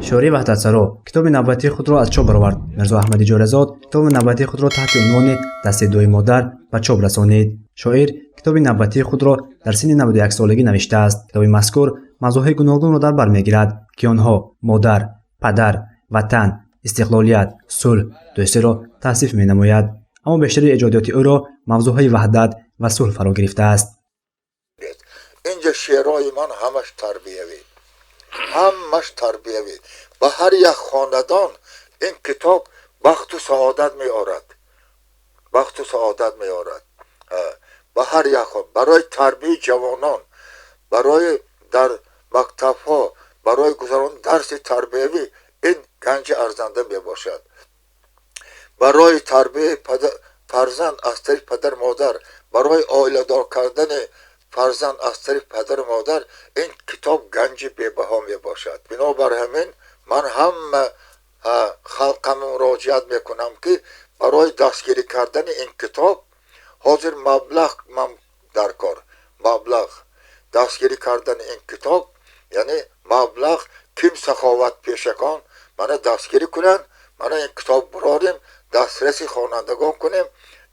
شعری وحدت‌سرا کتاب نوبتی خود را از چاپ برآورد. میرزا احمدی جورزاد کتاب نوبتی خود را تحت عنوان دست دوی مادر به چاپ رسانید. شاعر کتاب نوبتی خود را در سن 91 سالگی نوشته است. کتاب مذکور موضوعهای گوناگون را در بر میگیرد که آنها مادر، پدر، وطن، استقلالیت، صلح، دوستی را توصیف می‌نماید. اما بیشتر ایجادات او را موضوعهای وحدت و صلح فرا گرفته است. اینجا شعرهای من همش تربیوی به هر یک خاندان این کتاب بخت و سعادت می‌آورد. به هر یک برای تربیت جوانان، برای در مکتب‌ها، برای گذران درس تربیوی این گنج ارزنده میباشد. برای تربیت فرزند از طریق پدر مادر، برای عائله دار کردن فرزند از طریق پدر مادر این کتاب گنج بی‌بها میباشد. بنابر همین من هم خلقم مراجعت میکنم که برای دستگیری کردن این کتاب حاضر مبلغ من در کار، مبلغ دستگیری کردن این کتاب یعنی مبلغ کم سخاوت پیشکان من دستگیری کنن، من این کتاب براریم دسترسی خوانندگان کنیم،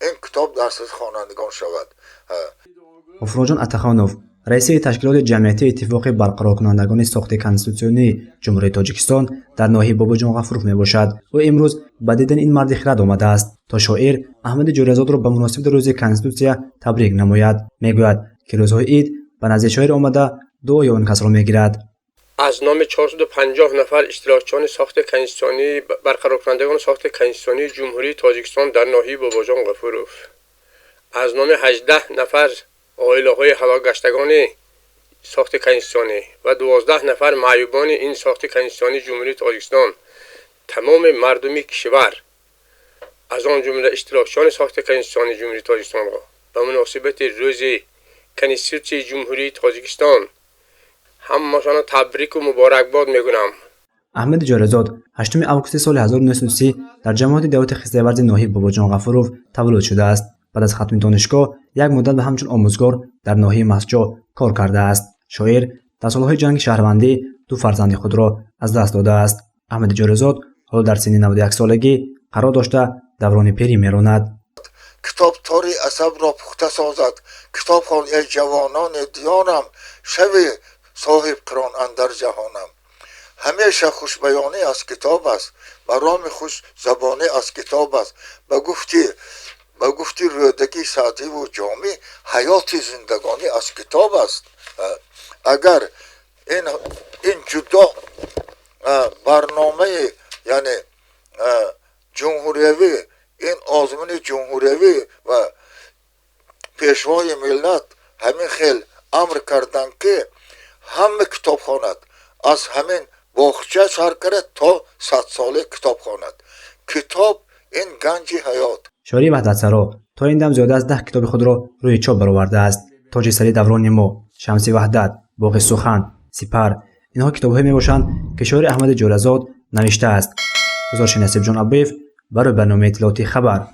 این کتاب دسترسی خوانندگان شود. غفورجان عطاخانوف رئیس تشکیلات جمعیتی اتفاق برقرار کنندگان ساخت کنستیتوسیونی جمهوری تاجیکستان در ناحیه باباجان غفوروف میباشد. او امروز به دیدن این مرد خرد آمده است تا شاعر احمد جورزاد را به مناسبت روز کنستیتوسیا تبریک نماید. میگوید که روزهای عید به نزد شاعر آمده دعای آن کس را میگیرد. از نام 450 نفر اشتراکچیان ساخت کنستیتوسیونی برقرار کنندگان ساخت کنستیتوسیونی جمهوری تاجیکستان در ناحیه باباجان غفوروف، از نام 18 نفر عائله‌های هلاکگشتگان ساخت کنستیتوسیونی و 12 نفر معیوبان این ساخت کنستیتوسیونی جمهوری تاجیکستان، تمام مردم کشور از آن جمله اشتراکچیان ساخت کنستیتوسیونی جمهوری تاجیکستان را به مناسبت روز کنستیتوسیون جمهوری تاجیکستان همشان تبریک و مبارکباد میگویم. احمد جورزاد 8 آگوست سال 1930 در جماعت دولت خیزرورز ناحیه باباجان غفوروف تولد شده است. بعد از ختم دانشگاه یک مدت به همچون آموزگار در ناحیه مسجد کار کرده است. شاعر در سالهای جنگ شهروندی 2 فرزند خود را از دست داده است. احمد جورزاد حال در سن 91 سالگی قرار داشته دوران پیری میراند. کتاب تاری عصب را پخته سازد، کتاب خوان ای جوانان دیانم، شوی صاحب قران اندر جهانم. همیشه خوش بیانی از کتاب است، برام خوش زبانی از کتاب است. به گفتی رودگی سعدی و جامی حیات زندگانی از کتاب است. اگر این جدا برنامه یعنی جمهوریوی، این آزمون جمهوریوی و پیشوای ملت همین خیل امر کردن که همه کتاب خواند، از همین باغچه سرکره تا 100 ساله کتاب خواند. کتاب این گنج حیات. شاعری وحدت‌سرا تا این دم زیاده از 10 کتاب خود را روی چاپ برآورده است. تاج سری دوران ما، شمس وحدت، باغ سخن، سپر، اینها کتاب‌هایی میباشند که شاعر احمد جورزاد نوشته است. گزارش نصیب جان عبیف برای برنامه اطلاعاتی خبر.